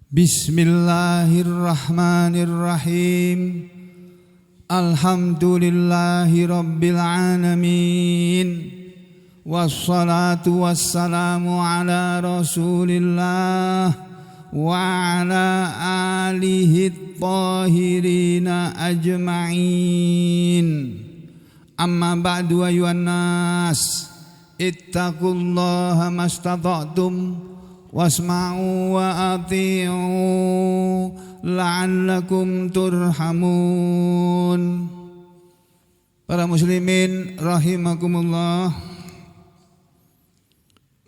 Bismillahirrahmanirrahim. Alhamdulillahi rabbil alamin. Wassalatu wassalamu ala rasulillah wa ala alihi thahirina ajma'in. Amma ba'du ayuhan nas, ittaqullaha mastata'tum wasma'u wa ati'u la'allakum turhamun. Para muslimin rahimakumullah,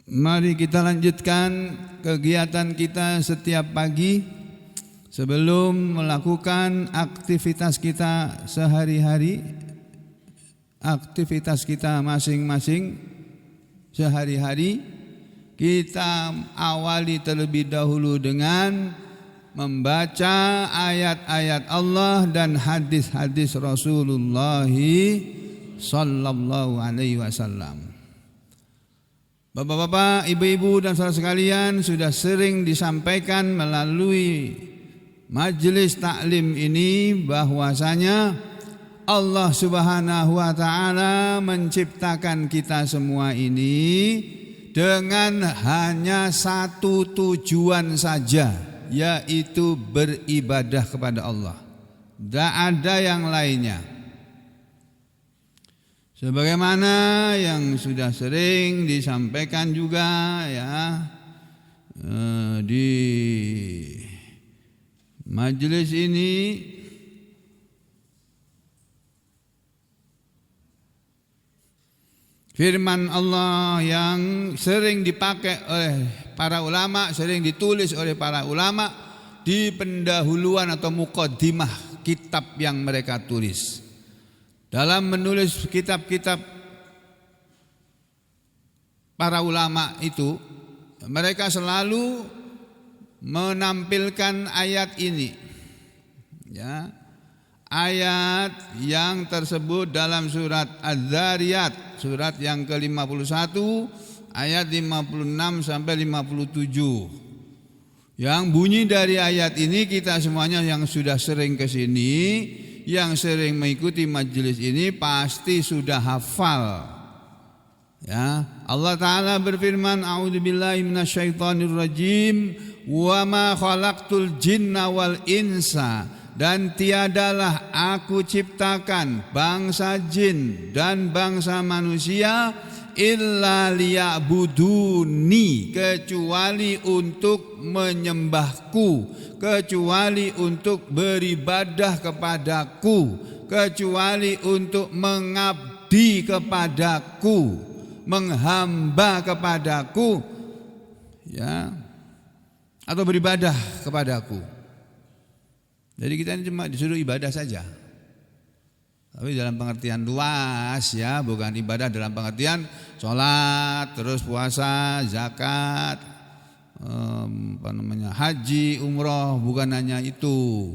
mari kita lanjutkan kegiatan kita setiap pagi sebelum melakukan aktivitas kita sehari-hari, aktivitas kita masing-masing sehari-hari. Kita awali terlebih dahulu dengan membaca ayat-ayat Allah dan hadis-hadis Rasulullah sallallahu alaihi wasallam. Bapak-bapak, ibu-ibu dan saudara sekalian, sudah sering disampaikan melalui majelis taklim ini bahwasanya Allah Subhanahu wa taala menciptakan kita semua ini dengan hanya satu tujuan saja, yaitu beribadah kepada Allah. Tidak ada yang lainnya. Sebagaimana yang sudah sering disampaikan juga ya di majelis ini, firman Allah yang sering dipakai oleh para ulama, sering ditulis oleh para ulama di pendahuluan atau muqaddimah kitab yang mereka tulis. Dalam menulis kitab-kitab para ulama itu, mereka selalu menampilkan ayat ini, ya, ayat yang tersebut dalam surat Az-Zariyat, surat yang ke-51 ayat 56 sampai 57. Yang bunyi dari ayat ini kita semuanya yang sudah sering ke sini, yang sering mengikuti majelis ini pasti sudah hafal. Ya, Allah Ta'ala berfirman, a'udzubillahi minasyaitonirrajim, wa ma khalaqtul jinna wal insa, dan tiadalah aku ciptakan bangsa jin dan bangsa manusia illa liya'buduni, kecuali untuk menyembahku, kecuali untuk beribadah kepadaku, kecuali untuk mengabdi kepadaku, menghamba kepadaku, ya, atau beribadah kepadaku. Jadi kita ini cuma disuruh ibadah saja, tapi dalam pengertian luas, ya, bukan ibadah dalam pengertian sholat, terus puasa, zakat, haji, umroh, bukan hanya itu.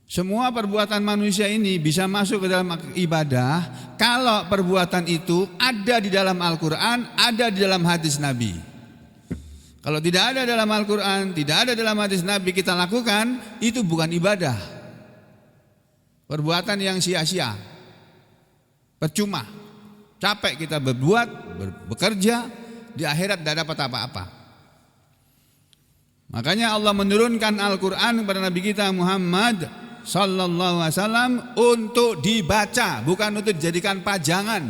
Semua perbuatan manusia ini bisa masuk ke dalam ibadah kalau perbuatan itu ada di dalam Al-Quran, ada di dalam hadis Nabi. Kalau tidak ada dalam Al-Quran, tidak ada dalam hadis Nabi kita lakukan, itu bukan ibadah. Perbuatan yang sia-sia, percuma, capek kita berbuat, bekerja, di akhirat tidak dapat apa-apa. Makanya Allah menurunkan Al-Quran kepada Nabi kita Muhammad sallallahu alaihi wasallam untuk dibaca, bukan untuk dijadikan pajangan.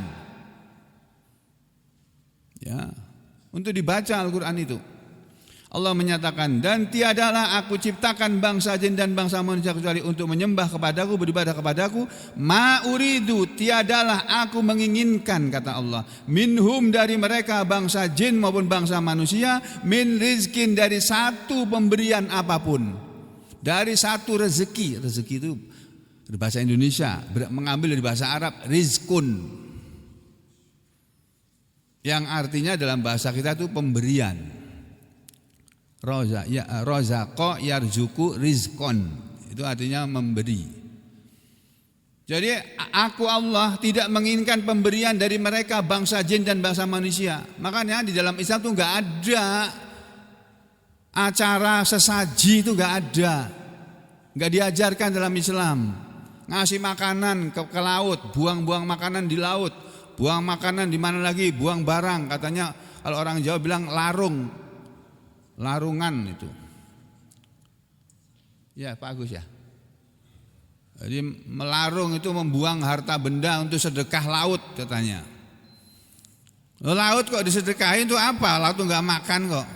Ya, untuk dibaca Al-Quran itu. Allah menyatakan, dan tiadalah aku ciptakan bangsa jin dan bangsa manusia kecuali untuk menyembah kepadaku, beribadah kepadaku. Ma uridu, tiadalah aku menginginkan, kata Allah, minhum, dari mereka bangsa jin maupun bangsa manusia, min rizkin, dari satu pemberian apapun, dari satu rezeki. Rezeki itu di bahasa Indonesia, mengambil dari bahasa Arab rizkun, yang artinya dalam bahasa kita itu pemberian. Rozaqo yarzuku rizkon, itu artinya memberi. Jadi aku Allah tidak menginginkan pemberian dari mereka bangsa jin dan bangsa manusia. Makanya di dalam Islam itu enggak ada Acara sesaji itu nggak ada, nggak diajarkan dalam Islam. Ngasih makanan ke laut, buang-buang makanan di laut, buang makanan di mana lagi, buang barang. Katanya kalau orang Jawa bilang larungan itu. Ya Pak Agus ya. Jadi melarung itu membuang harta benda untuk sedekah laut katanya. Laut kok disedekahin itu apa? Laut tuh nggak makan kok.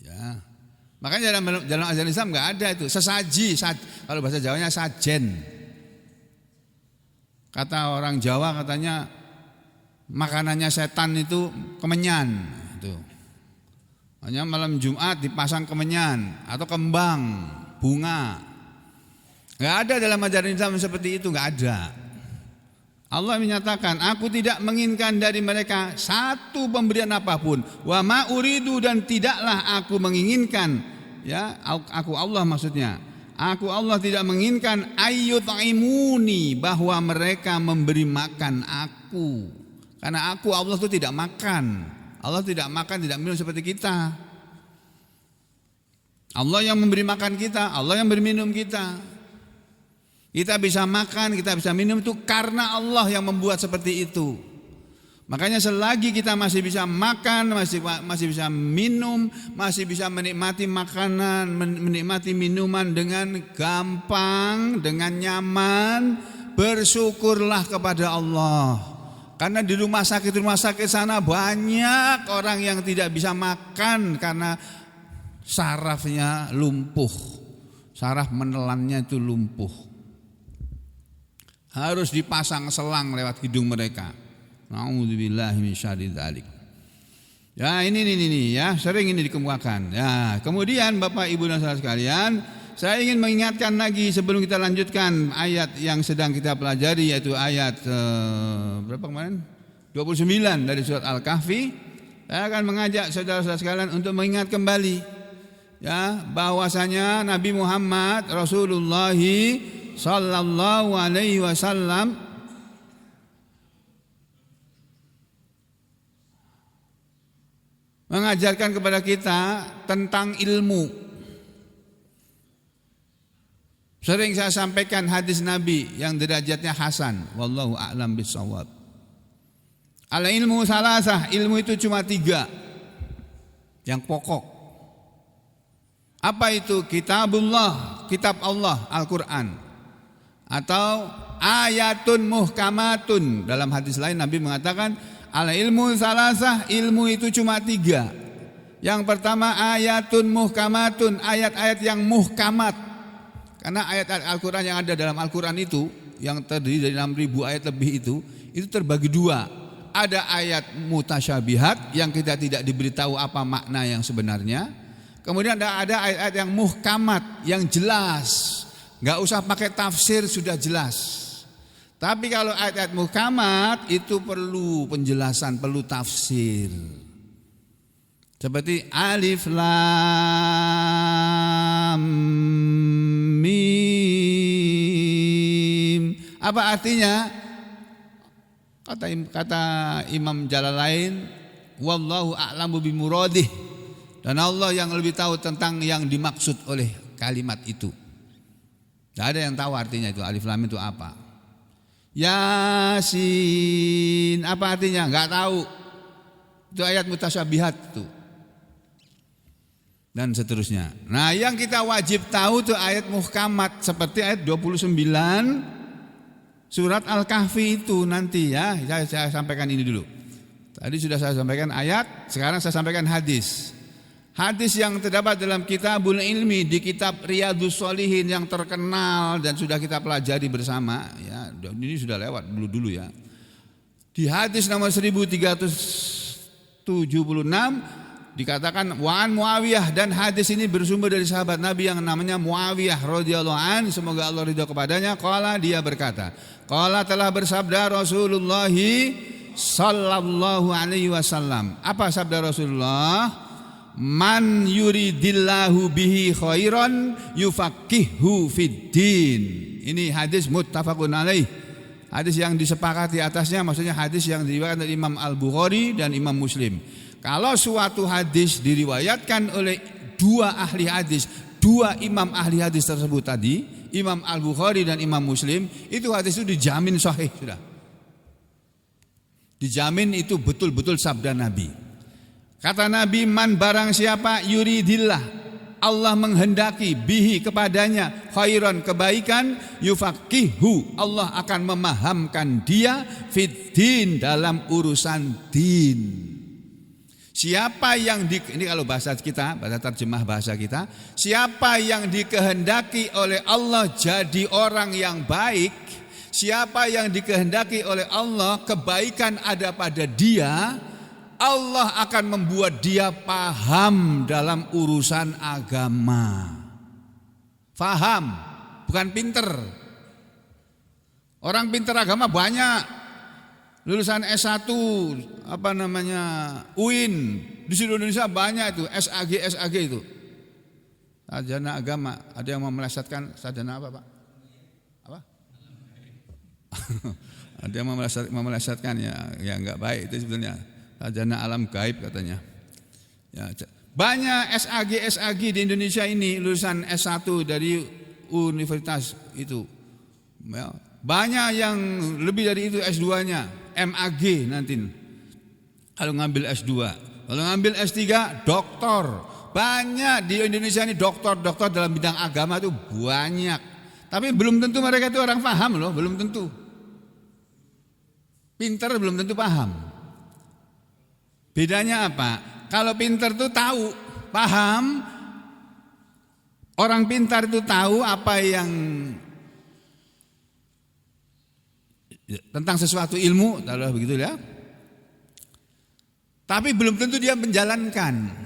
Ya, makanya dalam ajaran Islam nggak ada itu sesaji. Kalau bahasa Jawanya sajen. Kata orang Jawa katanya makanannya setan itu kemenyan. Itu. Hanya malam Jumat dipasang kemenyan atau kembang, bunga. Nggak ada dalam ajaran Islam seperti itu, nggak ada. Allah menyatakan, aku tidak menginginkan dari mereka satu pemberian apapun. Wa ma uridu, dan tidaklah aku menginginkan, ya, aku Allah maksudnya. Aku Allah tidak menginginkan ayyut'imuni, bahwa mereka memberi makan aku. Karena aku Allah itu tidak makan. Allah tidak makan, tidak minum seperti kita. Allah yang memberi makan kita, Allah yang memberi minum kita. Kita bisa makan, kita bisa minum itu karena Allah yang membuat seperti itu. Makanya selagi kita masih bisa makan, masih bisa minum, masih bisa menikmati makanan, menikmati minuman dengan gampang, dengan nyaman, bersyukurlah kepada Allah. Karena di rumah sakit sana banyak orang yang tidak bisa makan karena sarafnya lumpuh. Saraf menelannya itu lumpuh. Harus dipasang selang lewat hidung mereka. Na'udzubillahi min syarri dzalik. Ya, ini ya, sering ini dikemukakan. Ya, kemudian Bapak Ibu dan saudara sekalian, saya ingin mengingatkan lagi sebelum kita lanjutkan ayat yang sedang kita pelajari, yaitu ayat berapa kemarin? 29 dari surat Al-Kahfi. Saya akan mengajak saudara-saudara sekalian untuk mengingat kembali, ya, bahwasanya Nabi Muhammad Rasulullah sallallahu alaihi wasallam mengajarkan kepada kita tentang ilmu. Sering saya sampaikan hadis Nabi yang derajatnya hasan, wallahu a'lam bishawab. Al ilmu salasah, ilmu itu cuma 3 yang pokok. Apa itu? Kitabullah, kitab Allah, Al-Quran. Atau ayatun muhkamatun. Dalam hadis lain Nabi mengatakan al ilmu salasah, ilmu itu cuma 3. Yang pertama ayatun muhkamatun, ayat-ayat yang muhkamat. Karena ayat-ayat Al-Quran yang ada dalam Al-Quran itu, yang terdiri dari 6.000 ayat lebih itu terbagi 2. Ada ayat mutasyabihat yang kita tidak diberitahu apa makna yang sebenarnya. Kemudian ada ayat-ayat yang muhkamat, yang jelas. Gak usah pakai tafsir, sudah jelas. Tapi kalau ayat-ayat muhkamat itu perlu penjelasan, perlu tafsir. Seperti alif lam mim. Apa artinya? Kata Imam Jalalain, wallahu a'lamu bimuradih. Dan Allah yang lebih tahu tentang yang dimaksud oleh kalimat itu. Tidak ada yang tahu artinya itu alif lam itu apa. Yasin, apa artinya? Enggak tahu. Itu ayat mutasyabihat itu. Dan seterusnya. Nah, yang kita wajib tahu itu ayat muhkamat seperti ayat 29 surat Al-Kahfi itu nanti ya. Saya sampaikan ini dulu. Tadi sudah saya sampaikan ayat, sekarang saya sampaikan hadis. Hadis yang terdapat dalam Kitabul Ilmi, di kitab Riyadhus Shalihin yang terkenal dan sudah kita pelajari bersama ya. Ini sudah lewat dulu ya. Di hadis nomor 1376 dikatakan wa'an Muawiyah, dan hadis ini bersumber dari sahabat Nabi yang namanya Muawiyah radhiyallahu an, semoga Allah ridha kepadanya. Qala, dia berkata, qala, telah bersabda Rasulullah sallallahu alaihi wasallam. Apa sabda Rasulullah? Man yuridillahu bihi khairan yufaqihu fiddin. Ini hadis muttafaqun alaih. Hadis yang disepakati atasnya, maksudnya hadis yang diriwayatkan dari Imam Al-Bukhari dan Imam Muslim. Kalau suatu hadis diriwayatkan oleh dua ahli hadis, dua imam ahli hadis tersebut tadi, Imam Al-Bukhari dan Imam Muslim, itu hadis itu dijamin sahih sudah. Dijamin itu betul-betul sabda Nabi. Kata Nabi, man barang siapa yuridillah, Allah menghendaki bihi kepadanya khairan kebaikan, yufaqihu, Allah akan memahamkan dia fiddin, dalam urusan din. Siapa yang ini kalau bahasa kita, bahasa terjemah bahasa kita, siapa yang dikehendaki oleh Allah jadi orang yang baik, siapa yang dikehendaki oleh Allah kebaikan ada pada dia, Allah akan membuat dia paham dalam urusan agama. Paham, bukan pinter. Orang pinter agama banyak. Lulusan S1 UIN di seluruh Indonesia banyak itu, SAG itu. Sarjana agama, ada yang mau melesetkan sarjana apa, Pak? Apa? Ada yang mau melesetkan ya enggak baik itu sebenarnya. Sarjana alam gaib katanya. Ya, banyak SAG di Indonesia ini lulusan S1 dari universitas itu. Ya, banyak yang lebih dari itu S2-nya, MAG nanti. Kalau ngambil S2, kalau ngambil S3 doktor. Banyak di Indonesia ini doktor dalam bidang agama itu banyak. Tapi belum tentu mereka itu orang paham loh, belum tentu. Pintar belum tentu paham. Bedanya apa? Kalau pintar itu tahu, paham. Orang pintar itu tahu apa yang tentang sesuatu ilmu, kalau begitu ya. Tapi belum tentu dia menjalankan.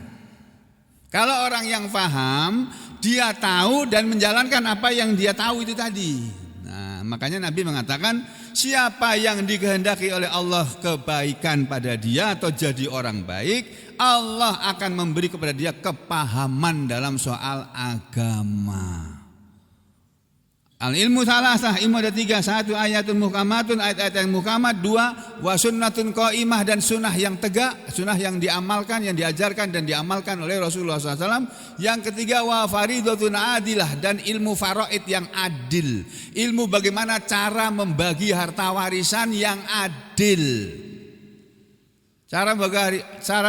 Kalau orang yang paham, dia tahu dan menjalankan apa yang dia tahu itu tadi. Nah, makanya Nabi mengatakan, siapa yang dikehendaki oleh Allah kebaikan pada dia atau jadi orang baik, Allah akan memberi kepada dia kepahaman dalam soal agama. Al-ilmu salasah, ilmu ada 3. 1 ayatun muhkamatun, ayat-ayat yang muhkamat. 2 wa sunnatun qaimah, dan sunnah yang tegak, sunnah yang diamalkan, yang diajarkan dan diamalkan oleh Rasulullah SAW. Yang ketiga wa faridatun adilah, dan ilmu faraid yang adil, ilmu bagaimana cara membagi harta warisan yang adil. Cara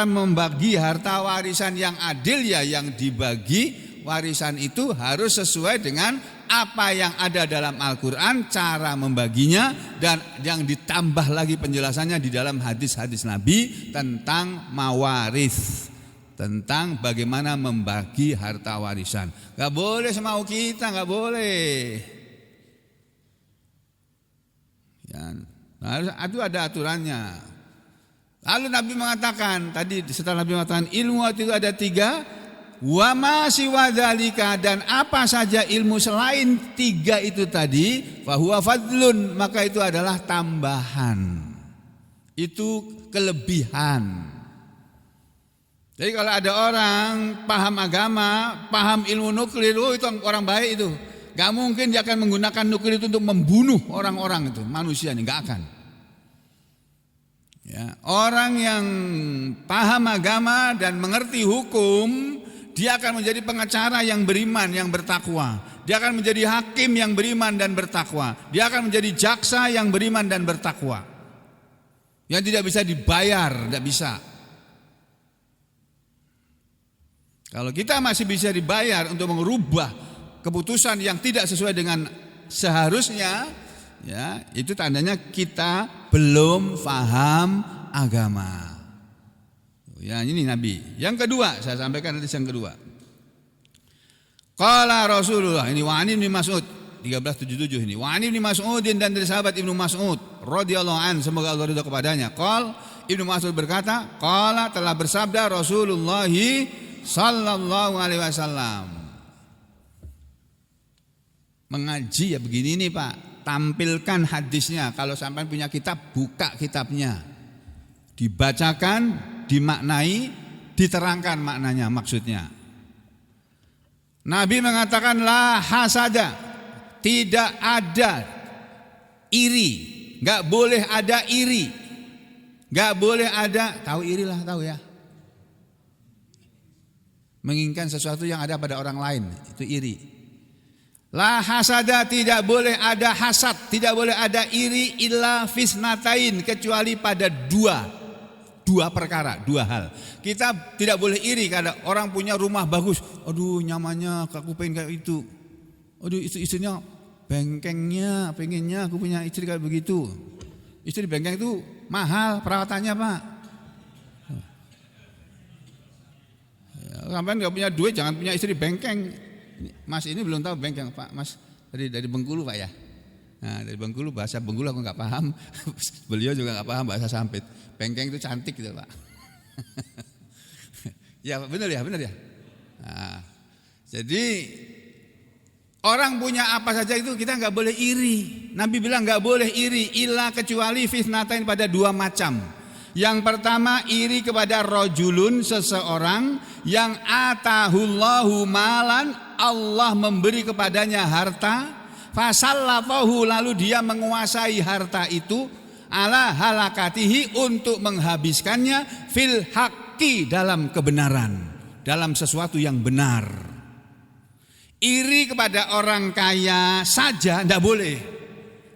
membagi harta warisan yang adil ya, yang dibagi warisan itu harus sesuai dengan apa yang ada dalam Al-Quran, cara membaginya, dan yang ditambah lagi penjelasannya di dalam hadis-hadis Nabi tentang mawaris, tentang bagaimana membagi harta warisan. Gak boleh semau kita, gak boleh. Ya, itu ada aturannya. Lalu Nabi mengatakan, tadi setelah Nabi mengatakan ilmu itu ada 3. Wa ma siwa dzalika, dan apa saja ilmu selain 3 itu tadi, fa huwa fadlun, maka itu adalah tambahan. Itu kelebihan. Jadi kalau ada orang paham agama, paham ilmu nuklir, itu orang baik itu. Gak mungkin dia akan menggunakan nuklir itu untuk membunuh orang-orang itu, manusia ini, gak akan. Ya, orang yang paham agama dan mengerti hukum, dia akan menjadi pengacara yang beriman, yang bertakwa. Dia akan menjadi hakim yang beriman dan bertakwa. Dia akan menjadi jaksa yang beriman dan bertakwa. Yang tidak bisa dibayar, tidak bisa. Kalau kita masih bisa dibayar untuk mengubah keputusan yang tidak sesuai dengan seharusnya, ya, itu tandanya kita belum paham agama. Ya, ini Nabi. Yang kedua, saya sampaikan nanti yang kedua. Qala Rasulullah, ini Wa'an bin Mas'ud 1377 ini. Wa'an bin Mas'udin, dan dari sahabat Ibnu Mas'ud radhiyallahu an, semoga Allah ridha kepadanya. Qal, Ibnu Mas'ud berkata, qala, telah bersabda Rasulullah sallallahu alaihi wasallam. Mengaji ya begini nih Pak, tampilkan hadisnya. Kalau sampai punya kitab, buka kitabnya, dibacakan, dimaknai, diterangkan maknanya, maksudnya. Nabi mengatakan la hasada, tidak ada iri, enggak boleh ada iri. Enggak boleh ada, tahu iri lah, tahu ya. menginginkan sesuatu yang ada pada orang lain, itu iri. La hasada, tidak boleh ada hasad, tidak boleh ada iri illa fisnatain, kecuali pada dua perkara, dua hal. Kita tidak boleh iri karena orang punya rumah bagus. Aduh, nyamannya aku pengen kayak itu. Aduh, istrinya bengkengnya, pengennya aku punya istri kayak begitu. Istri bengkeng itu mahal perawatannya, Pak. Sampai nggak punya duit, jangan punya istri bengkeng. Mas ini belum tahu bengkeng, Pak. Mas dari Bengkulu, Pak ya. Nah, dari Bengkulu, bahasa Bengkulu aku nggak paham. Beliau juga nggak paham bahasa Sampit. Bengkeng itu cantik gitu, Pak. Ya benar ya. Nah, jadi orang punya apa saja itu kita nggak boleh iri. Nabi bilang nggak boleh iri, illa kecuali fitnatain, pada dua macam. Yang pertama, iri kepada rojulun, seseorang yang atahullahu malan, Allah memberi kepadanya harta, fasallatahu, lalu dia menguasai harta itu, ala halakatihi, untuk menghabiskannya, fil haqqi, dalam kebenaran, dalam sesuatu yang benar. Iri kepada orang kaya saja tidak boleh.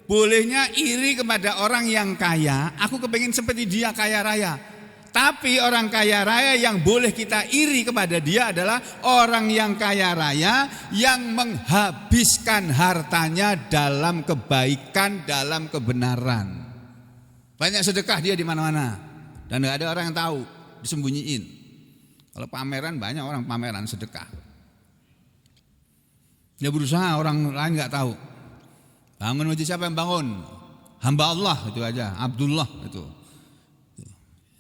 Bolehnya iri kepada orang yang kaya, aku kepengin seperti dia kaya raya. Tapi orang kaya raya yang boleh kita iri kepada dia adalah orang yang kaya raya yang menghabiskan hartanya dalam kebaikan, dalam kebenaran. Banyak sedekah dia di mana-mana dan nggak ada orang yang tahu, disembunyiin. Kalau pameran, banyak orang pameran sedekah. Dia berusaha orang lain nggak tahu. Bangun masjid, siapa yang bangun? Hamba Allah, itu aja. Abdullah itu.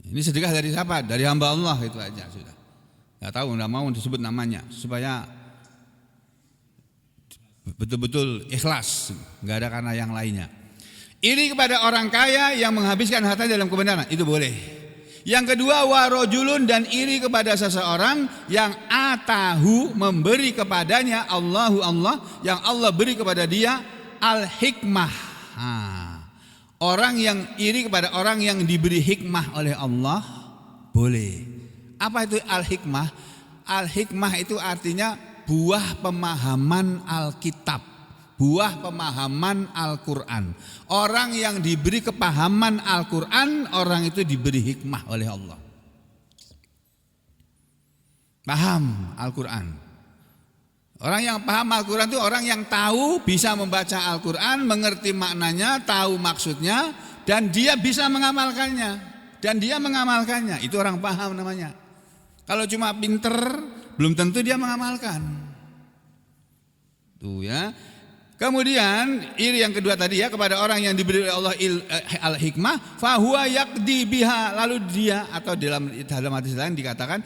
Ini sedekah dari siapa? Dari hamba Allah, itu aja sudah. Enggak tahu, enggak mau disebut namanya supaya betul-betul ikhlas, enggak ada karena yang lainnya. Iri kepada orang kaya yang menghabiskan harta dalam kebenaran, itu boleh. Yang kedua, warojulun, dan iri kepada seseorang yang atahu, memberi kepadanya Allahu Allah, yang Allah beri kepada dia al-hikmah. Orang yang iri kepada orang yang diberi hikmah oleh Allah boleh. Apa itu al-hikmah? Al-hikmah itu artinya buah pemahaman Alkitab, buah pemahaman Al-Quran. Orang yang diberi kepahaman Al-Quran, orang itu diberi hikmah oleh Allah. Paham Al-Quran. Orang yang paham Al-Quran itu orang yang tahu, bisa membaca Al-Quran, mengerti maknanya, tahu maksudnya, dan dia bisa mengamalkannya. Itu orang paham namanya. Kalau cuma pinter, belum tentu dia mengamalkan. Tuh ya. Kemudian iri yang kedua tadi ya, kepada orang yang diberi oleh Allah al-hikmah, fahuwa yaqdi biha, lalu dia, atau dalam hadis lain dikatakan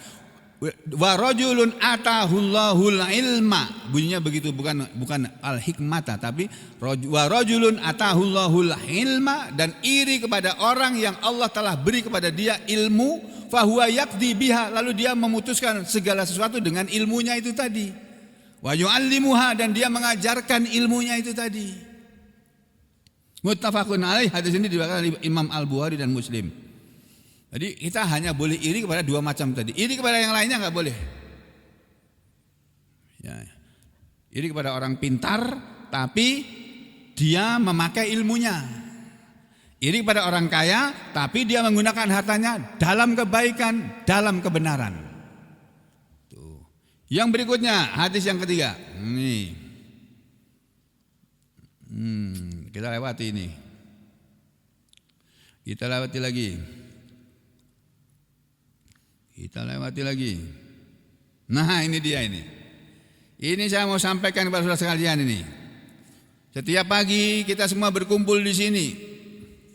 wa rajulun atahullahul ilma, bunyinya begitu, bukan al-hikmata, tapi wa rajulun atahullahul ilma, dan iri kepada orang yang Allah telah beri kepada dia ilmu, fahuwa yaqdi biha, lalu dia memutuskan segala sesuatu dengan ilmunya itu tadi, wa yu'allimuha, dan dia mengajarkan ilmunya itu tadi. Muttafaqun alaih, hadis ini diriwayatkan oleh Imam Al-Bukhari dan Muslim. Jadi kita hanya boleh iri kepada dua macam tadi. Iri kepada yang lainnya enggak boleh. Ya. Iri kepada orang pintar tapi dia memakai ilmunya. Iri kepada orang kaya tapi dia menggunakan hartanya dalam kebaikan, dalam kebenaran. Tuh. Yang berikutnya, hadis yang ketiga. Ini. Kita lewati ini. Kita lewati lagi. Nah, ini dia ini. Ini saya mau sampaikan kepada saudara sekalian ini. Setiap pagi kita semua berkumpul di sini.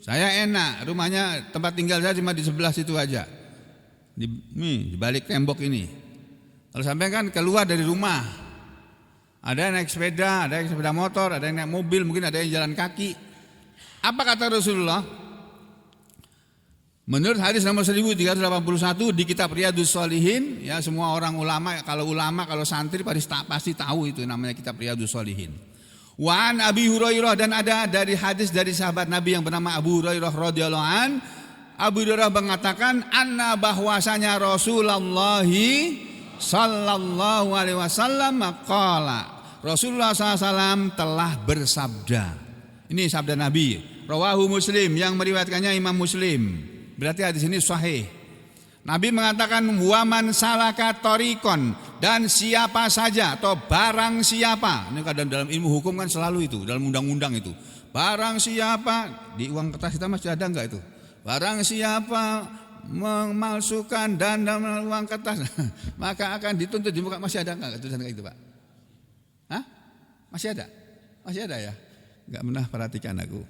Saya enak, rumahnya, tempat tinggal saya cuma di sebelah situ aja. Di balik tembok ini. Kalau sampai kan keluar dari rumah, ada yang naik sepeda, ada yang sepeda motor, ada yang naik mobil, mungkin ada yang jalan kaki. Apa kata Rasulullah? Menurut hadis nomor 1381 di kitab Riyadhus Shalihin, ya semua orang ulama, kalau santri pasti tahu itu namanya kitab Riyadhus Shalihin. Wa an Abi Hurairah, dan ada dari hadis dari sahabat Nabi yang bernama Abu Hurairah radhiyallahu an. Abu Hurairah mengatakan anna bahwasanya Rasulullah sallallahu alaihi wasallam qala. Rasulullah SAW telah bersabda. Ini sabda Nabi. Rawahu Muslim, yang meriwayatkannya Imam Muslim. Berarti hadis ini sahih. Nabi mengatakan waman salaka torikon, dan siapa saja atau barang siapa. Ini kadang dalam ilmu hukum kan selalu itu, dalam undang-undang itu. Barang siapa, di uang kertas kita masih ada enggak itu? Barang siapa memalsukan dan dalam uang kertas maka akan dituntut di muka. Masih ada enggak tulisan kayak gitu, Pak? Hah? Masih ada? Masih ada ya? Enggak pernah perhatikan aku.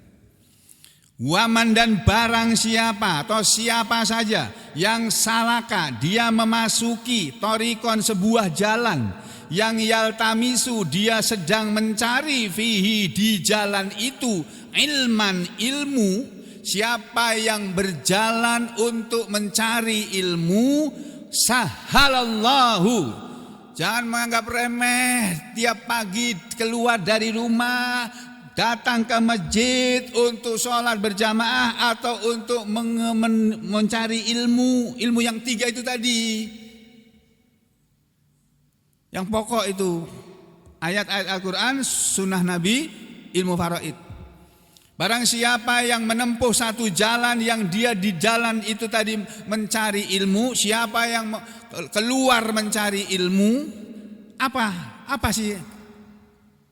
Waman, dan barang siapa atau siapa saja yang salaka, dia memasuki torikon, sebuah jalan, yang yaltamisu, dia sedang mencari fihi, di jalan itu, ilman, ilmu. Siapa yang berjalan untuk mencari ilmu, sahalallahu, jangan menganggap remeh. Tiap pagi keluar dari rumah, datang ke masjid untuk sholat berjamaah atau untuk mencari ilmu yang 3 itu tadi. Yang pokok itu ayat-ayat Al-Quran, sunnah Nabi, ilmu faraid. Barang siapa yang menempuh satu jalan, yang dia di jalan itu tadi mencari ilmu, siapa yang keluar mencari ilmu, apa sih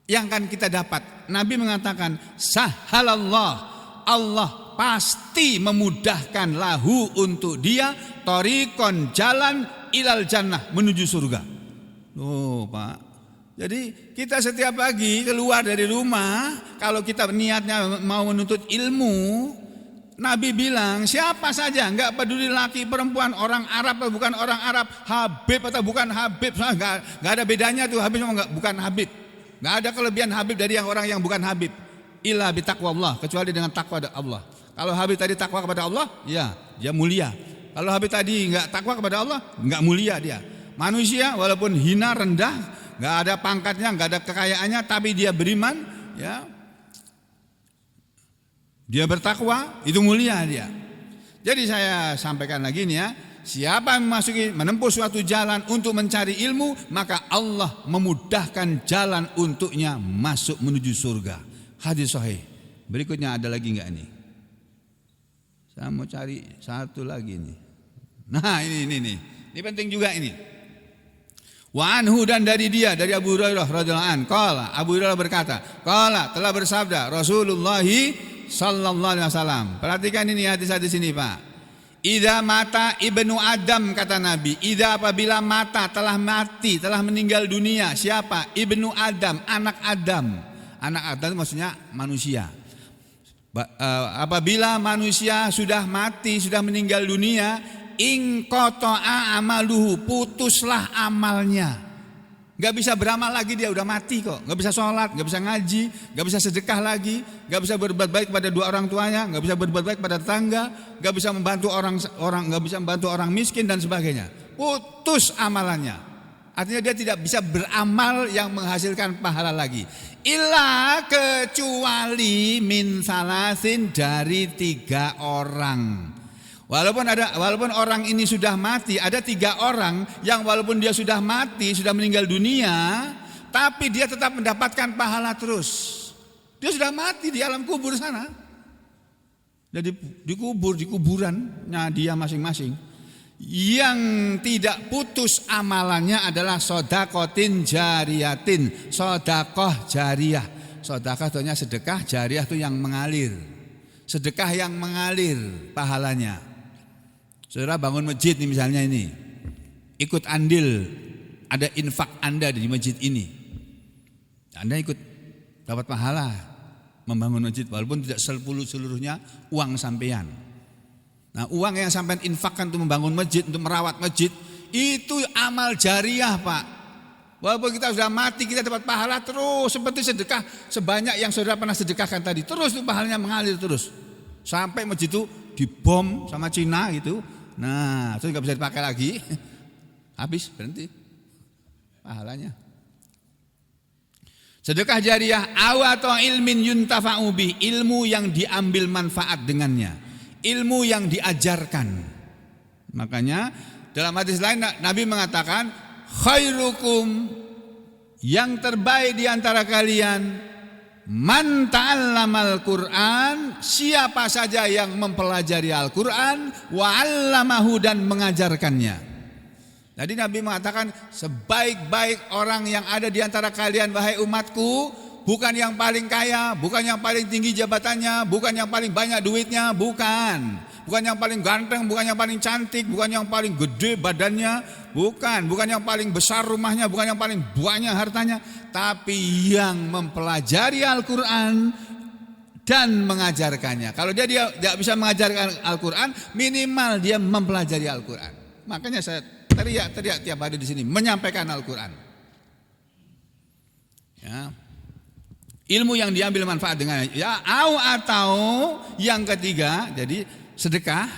yang akan kita dapat? Nabi mengatakan sahalallah, Allah pasti memudahkan lahu, untuk dia, torikon, jalan, ilal jannah, menuju surga. Oh Pak, jadi kita setiap pagi keluar dari rumah, kalau kita niatnya mau menuntut ilmu, Nabi bilang siapa saja, enggak peduli laki perempuan, orang Arab atau bukan orang Arab, Habib atau bukan Habib, enggak ada bedanya tuh, Habib sama bukan Habib. Enggak ada kelebihan Habib dari orang yang bukan Habib. Illa bitaqwallah, kecuali dengan takwa Allah. Kalau Habib tadi takwa kepada Allah, ya dia mulia. Kalau Habib tadi enggak takwa kepada Allah, enggak mulia dia. Manusia walaupun hina, rendah, enggak ada pangkatnya, enggak ada kekayaannya, tapi dia beriman, ya. Dia bertakwa, itu mulia dia. Jadi saya sampaikan lagi nih ya, siapa yang menempuh suatu jalan untuk mencari ilmu, maka Allah memudahkan jalan untuknya masuk menuju surga. Hadis sahih. Berikutnya ada lagi enggak nih? Saya mau cari satu lagi nih. Nah ini penting juga ini. Wa anhu, dan dari dia, dari Abu Hurairah radhiyallahu anhu, qala, Abu Hurairah berkata, qala, telah bersabda Rasulullah sallallahu alaihi wasallam. Perhatikan ini hadis-hadis ini, Pak. Idza mata ibnu Adam, kata Nabi, idza, apabila mata, telah mati, telah meninggal dunia, siapa? Ibnu Adam, anak Adam. Anak Adam maksudnya manusia. Apabila manusia sudah mati, sudah meninggal dunia, inqata'a amaluhu, putuslah amalnya. Gak bisa beramal lagi, dia udah mati kok. Gak bisa sholat, gak bisa ngaji, gak bisa sedekah lagi, gak bisa berbuat baik pada dua orang tuanya, gak bisa berbuat baik pada tetangga, gak bisa membantu orang, gak bisa membantu orang miskin dan sebagainya. Putus amalannya. Artinya dia tidak bisa beramal yang menghasilkan pahala lagi. Illa, kecuali min salasin, dari 3 orang. Walaupun orang ini sudah mati, ada 3 orang yang walaupun dia sudah mati, sudah meninggal dunia, tapi dia tetap mendapatkan pahala terus. Dia sudah mati di alam kubur sana. Jadi dikubur di kuburannya dia masing-masing. Yang tidak putus amalannya adalah sodakotin jariyatin, sodakoh jariyah. Sodakoh itu sedekah, jariyah itu yang mengalir. Sedekah yang mengalir pahalanya. Saudara bangun masjid nih misalnya ini, ikut andil, ada infak Anda di masjid ini, Anda ikut dapat pahala membangun masjid, walaupun tidak seluruhnya uang sampean. Nah, uang yang sampean infakkan untuk membangun masjid, untuk merawat masjid, itu amal jariyah, Pak. Walaupun kita sudah mati, kita dapat pahala terus, seperti sedekah sebanyak yang saudara pernah sedekahkan tadi, terus itu pahalanya mengalir terus sampai masjid itu dibom sama Cina gitu. Nah, terus nggak bisa dipakai lagi, habis, berhenti pahalanya. Sedekah jariyah atau ilmin yuntafa'u bih, ilmu yang diambil manfaat dengannya, ilmu yang diajarkan. Makanya dalam hadis lain Nabi mengatakan khairukum, yang terbaik di antara kalian, man ta'allamal Qur'an, siapa saja yang mempelajari Al-Qur'an, wa 'allamahu, dan mengajarkannya. Jadi Nabi mengatakan sebaik-baik orang yang ada di antara kalian wahai umatku, bukan yang paling kaya, bukan yang paling tinggi jabatannya, bukan yang paling banyak duitnya, bukan yang paling ganteng, bukan yang paling cantik, bukan yang paling gede badannya, bukan yang paling besar rumahnya, bukan yang paling banyak hartanya, tapi yang mempelajari Al-Qur'an dan mengajarkannya. Kalau dia tidak bisa mengajarkan Al-Qur'an, minimal dia mempelajari Al-Qur'an. Makanya saya teriak-teriak tiap hari di sini menyampaikan Al-Qur'an. Ya. Ilmu yang diambil manfaat dengan ya, atau yang ketiga, jadi sedekah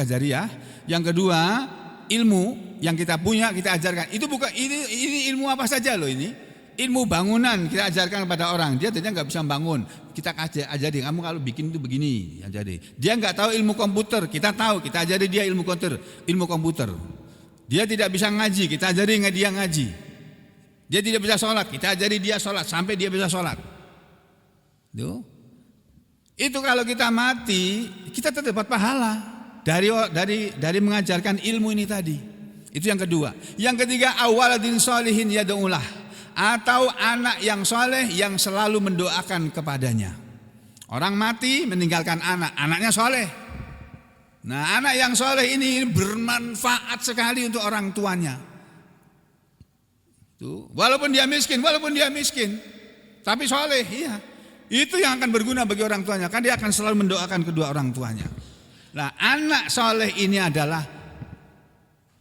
jariah. Yang kedua, ilmu yang kita punya kita ajarkan. Itu bukan ini ilmu apa saja loh ini. Ilmu bangunan kita ajarkan kepada orang. Dia ternyata nggak bisa bangun. Kita ajari, kamu kalau bikin itu begini, ajari. Dia nggak tahu ilmu komputer, kita tahu, kita ajari dia ilmu komputer. Dia tidak bisa ngaji, kita ajari dia ngaji. Dia tidak bisa sholat, kita ajari dia sholat sampai dia bisa sholat. Itu kalau kita mati, kita tetap dapat pahala dari mengajarkan ilmu ini tadi. Itu yang kedua. Yang ketiga, awaladin sholihin yad'ulah, atau anak yang soleh yang selalu mendoakan kepadanya. Orang mati meninggalkan anaknya soleh. Nah, anak yang soleh ini bermanfaat sekali untuk orang tuanya. Tuh, walaupun dia miskin, tapi soleh, iya. Itu yang akan berguna bagi orang tuanya, kan dia akan selalu mendoakan kedua orang tuanya. Nah, anak soleh ini adalah,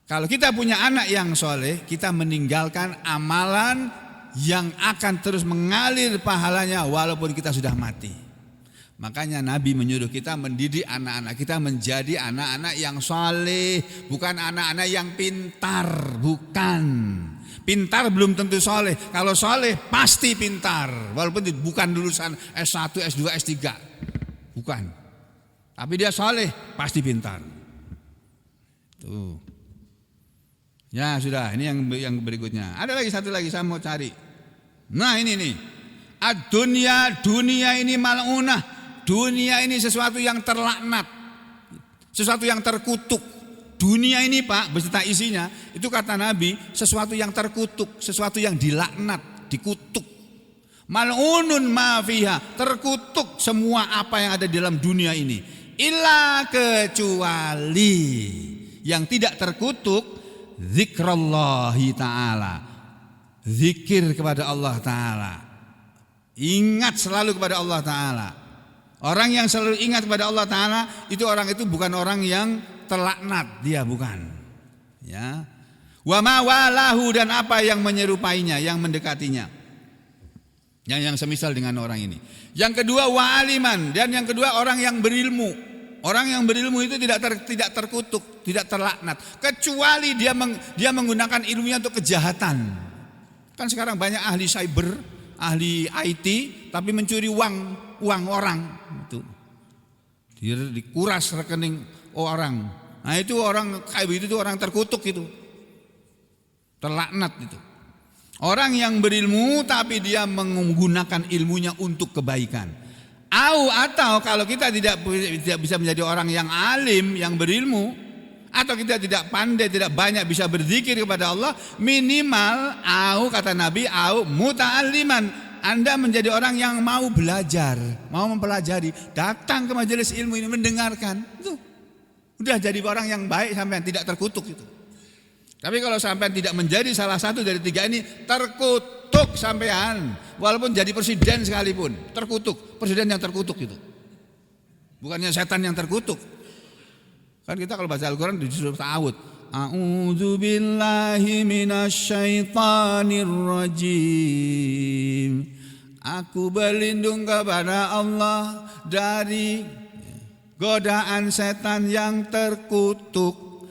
kalau kita punya anak yang soleh, kita meninggalkan amalan yang akan terus mengalir pahalanya walaupun kita sudah mati. Makanya Nabi menyuruh kita mendidik anak-anak kita menjadi anak-anak yang soleh, bukan anak-anak yang pintar, bukan. Pintar belum tentu soleh. Kalau soleh pasti pintar, walaupun bukan lulusan S1, S2, S3, bukan. Tapi dia soleh pasti pintar. Tuh. Ya sudah, ini yang berikutnya. Ada lagi satu lagi saya mau cari. Nah ini nih. Dunia ini mal'unah. Dunia ini sesuatu yang terlaknat, sesuatu yang terkutuk. Dunia ini Pak, beserta isinya, itu kata Nabi, sesuatu yang terkutuk, sesuatu yang dilaknat, dikutuk. Mal'unun ma fiha, terkutuk semua apa yang ada di dalam dunia ini. Illa, kecuali yang tidak terkutuk, zikrallahi ta'ala, zikir kepada Allah ta'ala. Ingat selalu kepada Allah ta'ala. Orang yang selalu ingat kepada Allah ta'ala, itu orang itu bukan orang yang terlaknat, dia bukan. Ya. Wa ma walahu, dan apa yang menyerupainya, yang mendekatinya. Yang semisal dengan orang ini. Yang kedua wa aliman, dan yang kedua orang yang berilmu. Orang yang berilmu itu tidak terkutuk, tidak terlaknat, kecuali dia menggunakan ilmunya untuk kejahatan. Kan sekarang banyak ahli cyber, ahli IT, tapi mencuri uang orang itu. Dia dikuras rekening orang. Nah itu orang kayak itu orang terkutuk itu, terlaknat itu. Orang yang berilmu tapi dia menggunakan ilmunya untuk kebaikan. Atau kalau kita tidak bisa menjadi orang yang alim, yang berilmu, atau kita tidak pandai, tidak banyak bisa berzikir kepada Allah, minimal kata Nabi, muta'alliman, Anda menjadi orang yang mau belajar, mau mempelajari, datang ke majelis ilmu ini, mendengarkan. Itu udah jadi orang yang baik sampean, tidak terkutuk itu. Tapi kalau sampean tidak menjadi salah satu dari tiga ini, terkutuk sampean. Walaupun jadi presiden sekalipun, terkutuk. Presiden yang terkutuk itu, bukannya setan yang terkutuk. Kan kita kalau baca Al-Quran disuruh ta'awud. A'udzu billahi minasyaitonir rajim. Aku berlindung kepada Allah dari godaan setan yang terkutuk.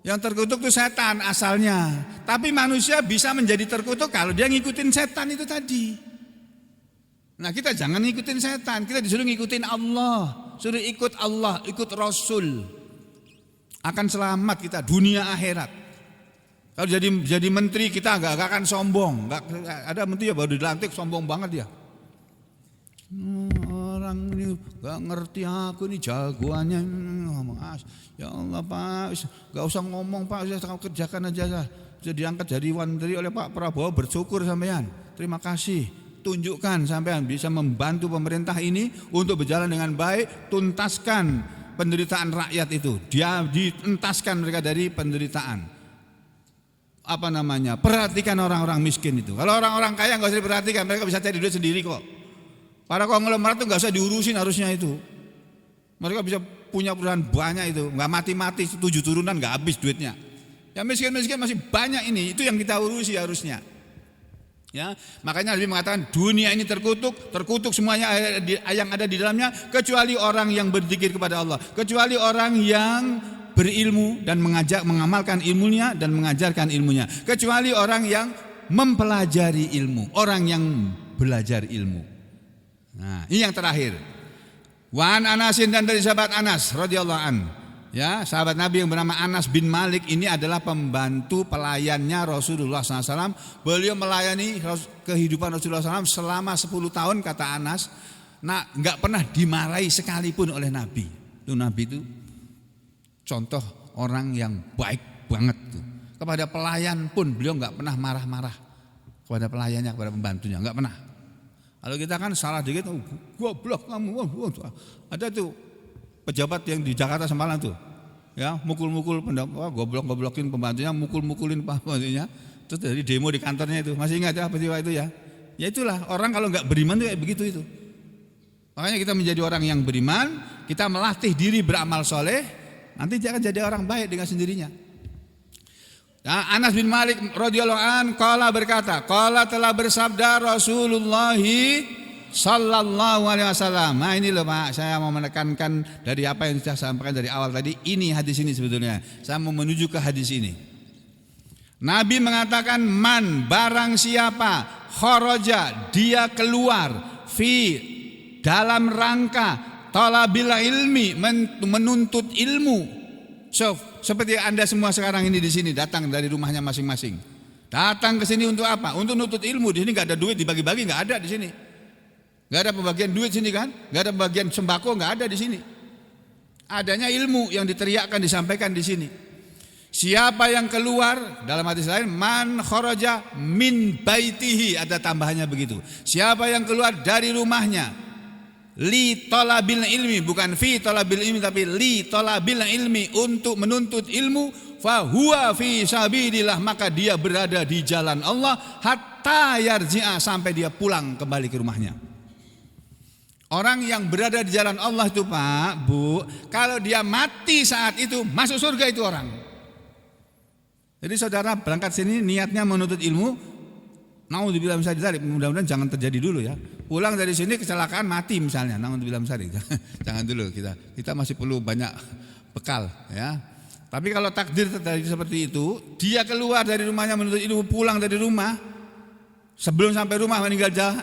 Yang terkutuk itu setan asalnya. Tapi manusia bisa menjadi terkutuk kalau dia ngikutin setan itu tadi. Nah kita jangan ngikutin setan, kita disuruh ngikutin Allah. Suruh ikut Allah, ikut Rasul. Akan selamat kita dunia akhirat. Kalau jadi menteri kita nggak akan sombong. Nggak, ada menteri ya baru dilantik sombong banget ya. Orang ini nggak ngerti aku ini jagoannya. Ya Allah Pak, nggak usah ngomong Pak, saya kerjakan aja. Sudah diangkat jadi menteri oleh Pak Prabowo, bersyukur sampean. Terima kasih. Tunjukkan sampean bisa membantu pemerintah ini untuk berjalan dengan baik, tuntaskan penderitaan rakyat itu. Dia dientaskan mereka dari penderitaan. Perhatikan orang-orang miskin itu. Kalau orang-orang kaya nggak usah diperhatikan, mereka bisa cari duit sendiri kok. Para konglomerat itu nggak usah diurusin harusnya itu. Mereka bisa punya perusahaan banyak itu, nggak mati-mati 7 turunan nggak habis duitnya. Yang miskin-miskin masih banyak ini, itu yang kita urusi harusnya. Ya, makanya Nabi mengatakan dunia ini terkutuk semuanya yang ada di dalamnya kecuali orang yang berzikir kepada Allah, kecuali orang yang berilmu dan mengamalkan ilmunya dan mengajarkan ilmunya, kecuali orang yang mempelajari ilmu, orang yang belajar ilmu. Nah, ini yang terakhir. Wa an Anasin, dan dari sahabat Anas radhiyallahu an. Ya, sahabat Nabi yang bernama Anas bin Malik ini adalah pembantu pelayannya Rasulullah SAW. Beliau melayani kehidupan Rasulullah SAW selama 10 tahun kata Anas. Nah, nggak pernah dimarahi sekalipun oleh Nabi. Itu Nabi itu contoh orang yang baik banget tuh. Kepada pelayan pun beliau nggak pernah marah-marah kepada pelayannya, kepada pembantunya, nggak pernah. Kalau kita kan salah dikit, goblok kamu. Ada tuh pejabat yang di Jakarta semalam tuh, ya mukul-mukul goblok-goblokin pembantunya, mukul-mukulin pembantunya, terus dari demo di kantornya itu. Masih ingat ya peristiwa itu ya? Ya itulah orang kalau nggak beriman tuh kayak begitu itu. Makanya kita menjadi orang yang beriman, kita melatih diri beramal soleh, nanti dia akan jadi orang baik dengan sendirinya. Nah, Anas bin Malik radhiyallahu an qala berkata, qala telah bersabda Rasulullah sallallahu alaihi wasallam. Nah ini loh Pak, saya mau menekankan dari apa yang saya sampaikan dari awal tadi. Ini hadis ini sebetulnya saya mau menuju ke hadis ini. Nabi mengatakan man, barang siapa kharaja, dia keluar fi, dalam rangka talabil ilmi, menuntut ilmu. Seperti Anda semua sekarang ini di sini datang dari rumahnya masing-masing. Datang ke sini untuk apa? Untuk nuntut ilmu. Di sini enggak ada duit dibagi-bagi, enggak ada di sini. Enggak ada pembagian duit sini kan? Enggak ada pembagian sembako, enggak ada di sini. Adanya ilmu yang diteriakkan, disampaikan di sini. Siapa yang keluar, dalam hadis lain man kharaja min baitihi, ada tambahannya begitu. Siapa yang keluar dari rumahnya li talabil ilmi, bukan fi talabil ilmi tapi li talabil ilmi, untuk menuntut ilmu, fa huwa fi sabilillah, maka dia berada di jalan Allah hatta yarji'a, sampai dia pulang kembali ke rumahnya. Orang yang berada di jalan Allah itu Pak, Bu, kalau dia mati saat itu masuk surga itu orang. Jadi saudara berangkat sini niatnya menuntut ilmu, naudzubillah min dzalik, mudah-mudahan jangan terjadi dulu ya. Pulang dari sini kecelakaan mati misalnya, naudzubillah min dzalik. Jangan dulu, kita masih perlu banyak bekal ya. Tapi kalau takdir terjadi seperti itu, dia keluar dari rumahnya menuntut ilmu, pulang dari rumah, sebelum sampai rumah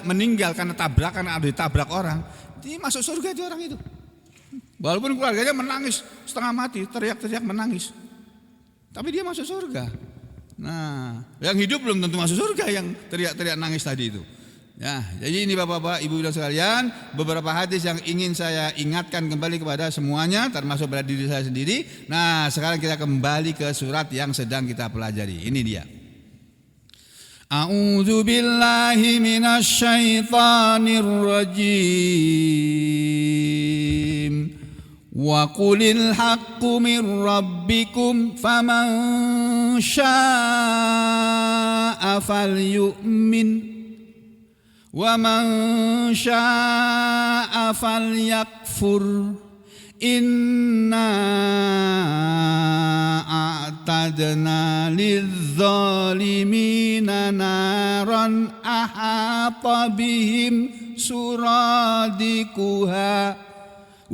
meninggal karena tabrakan atau ditabrak orang, dia masuk surga itu orang itu. Walaupun keluarganya menangis setengah mati, teriak-teriak menangis, tapi dia masuk surga. Nah, yang hidup belum tentu masuk surga, yang teriak-teriak nangis tadi itu. Ya, jadi ini Bapak-bapak, Ibu-ibu sekalian, beberapa hadis yang ingin saya ingatkan kembali kepada semuanya, termasuk pada diri saya sendiri. Nah, sekarang kita kembali ke surat yang sedang kita pelajari. Ini dia. A'udzu billahi minasy syaithanir rajim. Wa qulil haqqu mir rabbikum faman syaa'a falyu'min wa man syaa'a falyakfur inna a'tadna lidh-dhalimina naran ahata bihim suradikuha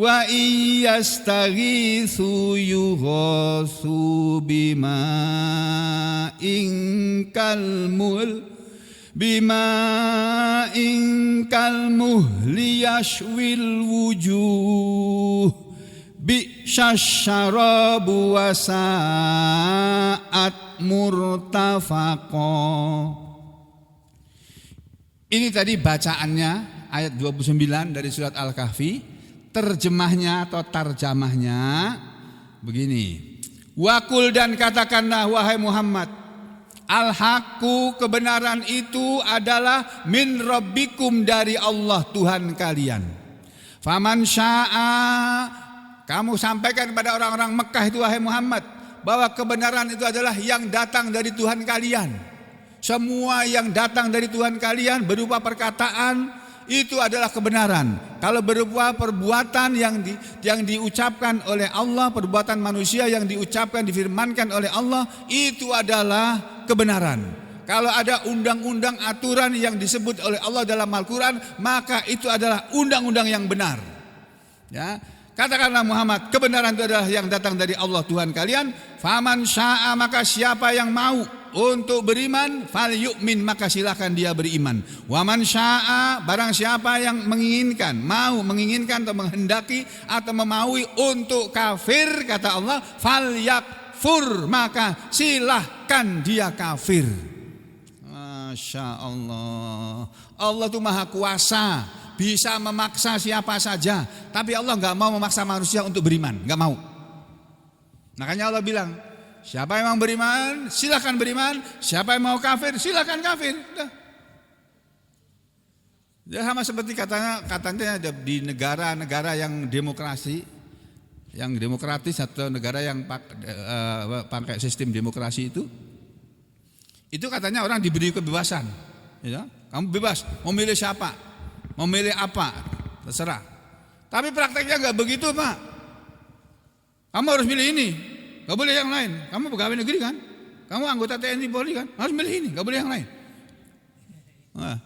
wa iyastaghitsu yughatsu bima'in kalmuhli yashwil wujuh bi'syasyarabu wa sa'at murtafaqa. Ini tadi bacaannya ayat 29 dari surat Al-Kahfi. Terjemahnya atau tarjamahnya begini. Wakul, dan katakanlah wahai Muhammad, al-haqqu, kebenaran itu adalah min rabbikum, dari Allah Tuhan kalian. Faman sya'a, kamu sampaikan kepada orang-orang Mekah itu wahai Muhammad, bahwa kebenaran itu adalah yang datang dari Tuhan kalian. Semua yang datang dari Tuhan kalian berupa perkataan itu adalah kebenaran. Kalau berupa perbuatan yang diucapkan oleh Allah, perbuatan manusia yang diucapkan, difirmankan oleh Allah, itu adalah kebenaran. Kalau ada undang-undang, aturan yang disebut oleh Allah dalam Al-Quran, maka itu adalah undang-undang yang benar. Ya, katakanlah Muhammad, kebenaran itu adalah yang datang dari Allah Tuhan kalian. Faman sya'a, maka siapa yang mau untuk beriman, fal yu'min, maka silakan dia beriman. Waman sya'a, barang siapa yang menginginkan, menginginkan atau menghendaki atau memaui untuk kafir, kata Allah, fal yakfur, maka silahkan dia kafir. Masya Allah. Allah itu maha kuasa, bisa memaksa siapa saja, tapi Allah gak mau memaksa manusia untuk beriman, gak mau. Makanya Allah bilang, siapa yang mau beriman, silakan beriman. Siapa yang mau kafir, silakan kafir. Ya, sama seperti katanya di negara-negara yang demokrasi, yang demokratis atau negara yang pakai sistem demokrasi itu katanya orang diberi kebebasan. Ya, kamu bebas mau milih siapa, mau milih apa, terserah. Tapi prakteknya nggak begitu, Pak. Kamu harus milih ini, gak boleh yang lain. Kamu pegawai negeri kan, kamu anggota TNI Polri kan, harus milih ini, gak boleh yang lain. Nah,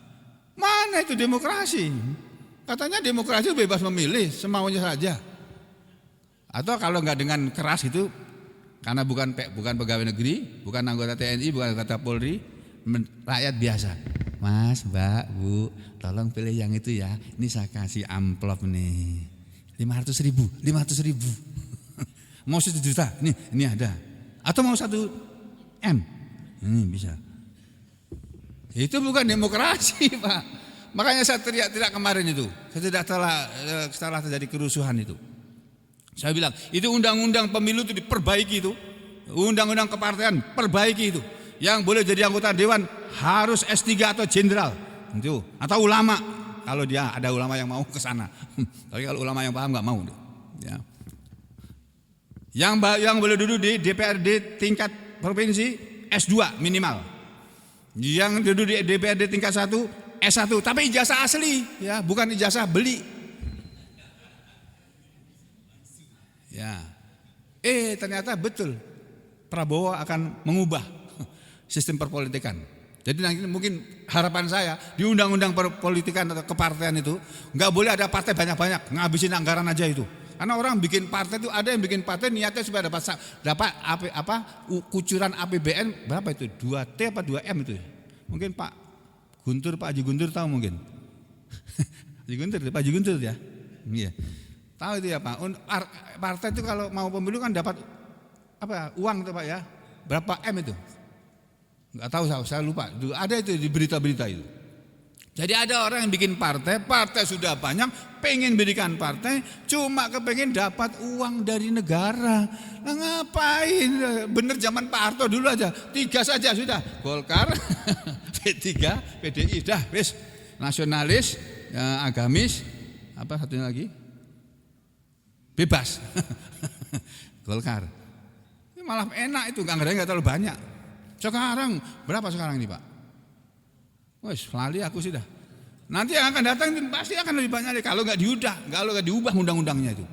mana itu demokrasi? Katanya demokrasi bebas memilih semaunya saja. Atau kalau nggak dengan keras itu, karena bukan pegawai negeri, bukan anggota TNI, bukan anggota Polri, rakyat biasa. Mas, Mbak, Bu, tolong pilih yang itu ya. Ini saya kasih amplop nih, 500.000. Mau 1 juta, ini ada. Atau mau 1 M, ini bisa. Itu bukan demokrasi, Pak. Makanya saya teriak-teriak kemarin itu, setelah terjadi kerusuhan itu. Saya bilang, itu undang-undang pemilu itu diperbaiki itu. Undang-undang kepartean perbaiki itu. Yang boleh jadi anggota dewan harus S3 atau jenderal. Itu, atau ulama. Kalau dia ada ulama yang mau ke sana. Tapi kalau ulama yang paham enggak mau. Ya. Yang boleh duduk di DPRD tingkat provinsi S2 minimal. Yang duduk di DPRD tingkat 1 S1, tapi ijazah asli, ya, bukan ijazah beli. Ya. Ternyata betul Prabowo akan mengubah sistem perpolitikan. Jadi nanti mungkin harapan saya di undang-undang perpolitikan atau kepartean itu nggak boleh ada partai banyak-banyak, ngabisin anggaran aja itu. Karena orang bikin partai itu, ada yang bikin partai niatnya supaya dapat kucuran APBN berapa itu? 2T apa 2M itu? Mungkin Pak Haji Guntur tahu mungkin. Pak Haji Guntur ya. Iya. Tahu itu ya Pak. Partai itu kalau mau pemilu kan dapat uang itu Pak ya. Berapa M itu? Enggak tahu, saya lupa. Ada itu di berita-berita itu. Jadi ada orang yang bikin partai sudah banyak, pengen berikan partai, cuma kepengen dapat uang dari negara. Nah ngapain? Bener zaman Pak Harto dulu aja, 3 saja sudah. Golkar, P3, PDI, dah wis. Nasionalis, agamis, apa satunya lagi? Bebas. Golkar. Ini malah enak itu, anggarannya nggak terlalu banyak. Sekarang berapa sekarang ini Pak? Wes, lali aku sudah. Nanti yang akan datang pasti akan lebih banyak kalau nggak diubah undang-undangnya itu.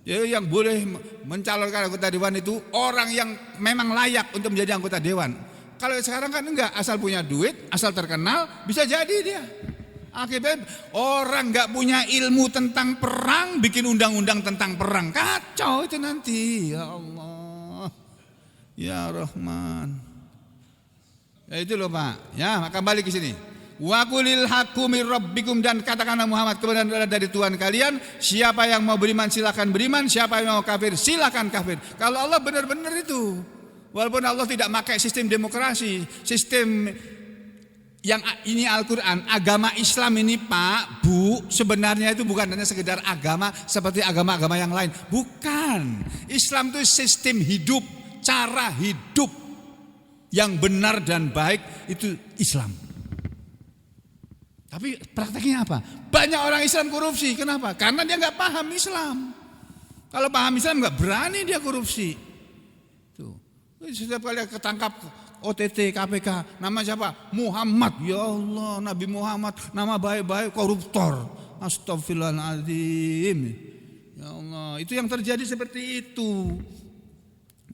Jadi yang boleh mencalonkan anggota dewan itu orang yang memang layak untuk menjadi anggota dewan. Kalau sekarang kan enggak, asal punya duit, asal terkenal, bisa jadi dia. Akibatnya orang nggak punya ilmu tentang perang, bikin undang-undang tentang perang, kacau itu nanti. Ya Allah, ya Rahman. Ya itu loh Pak. Ya, kembali ke sini. Wa qulil haqqu mir rabbikum, dan katakanlah Muhammad, kebenaran adalah dari Tuhan kalian. Siapa yang mau beriman silakan beriman, siapa yang mau kafir silakan kafir. Kalau Allah benar-benar itu Walaupun Allah tidak pakai sistem demokrasi, sistem yang ini Al-Quran, agama Islam ini Pak, Bu, sebenarnya itu bukan hanya sekedar agama seperti agama-agama yang lain. Bukan. Islam itu sistem hidup, cara hidup yang benar dan baik itu Islam. Tapi prakteknya apa? Banyak orang Islam korupsi. Kenapa? Karena dia nggak paham Islam. Kalau paham Islam nggak berani dia korupsi. Tuh. Setiap kali ketangkap OTT, KPK, nama siapa? Muhammad. Ya Allah, Nabi Muhammad, nama baik-baik koruptor. Astagfirullahaladzim. Ya Allah, itu yang terjadi seperti itu.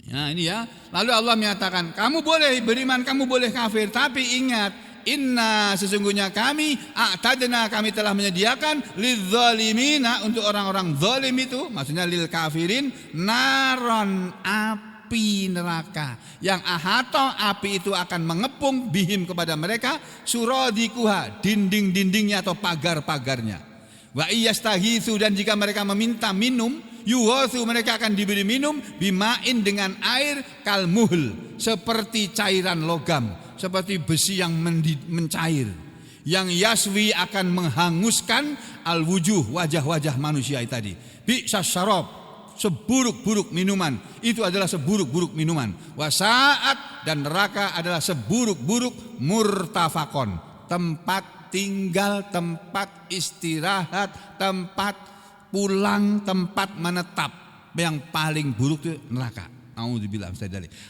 Ya ini ya. Lalu Allah menyatakan, kamu boleh beriman, kamu boleh kafir, tapi ingat, inna sesungguhnya kami a'tadna, kami telah menyediakan lidzalimina, untuk orang-orang zalim itu, maksudnya lil kafirin, naron, api neraka yang ahata, api itu akan mengepung bihim kepada mereka, suradikuha, dinding-dindingnya atau pagar-pagarnya. Wa iyastahitsu, dan jika mereka meminta minum, yuhatsu, mereka akan diberi minum, bimain, dengan air, kalmuhl, seperti cairan logam, seperti besi yang mencair, yang yaswi, akan menghanguskan al-wujuh, wajah-wajah manusia tadi. Bi'sas syarab, seburuk-buruk minuman, itu adalah seburuk-buruk minuman. Wasaat, dan neraka adalah seburuk-buruk murtafakon, tempat tinggal, tempat istirahat, tempat pulang, tempat menetap. Yang paling buruk itu neraka. Auzubillah.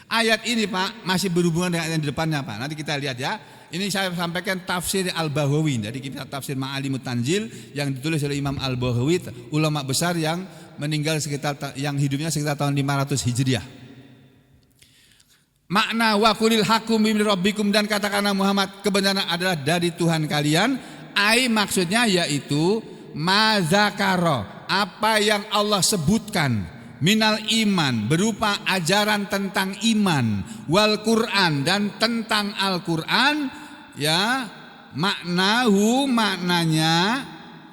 Ayat ini Pak masih berhubungan dengan yang di depannya Pak. Nanti kita lihat ya. Ini saya sampaikan tafsir Al-Baghawi dari kitab tafsir Ma'alimut Tanzil yang ditulis oleh Imam Al-Baghawi, ulama besar yang meninggal yang hidupnya sekitar tahun 500 Hijriah. Makna wa qulil haqqu min rabbikum, dan katakanlah Muhammad, kebenaran adalah dari Tuhan kalian. Ai, maksudnya yaitu mazakara, apa yang Allah sebutkan, minal iman, berupa ajaran tentang iman, wal Quran, dan tentang Al-Quran, ya, maknahu, maknanya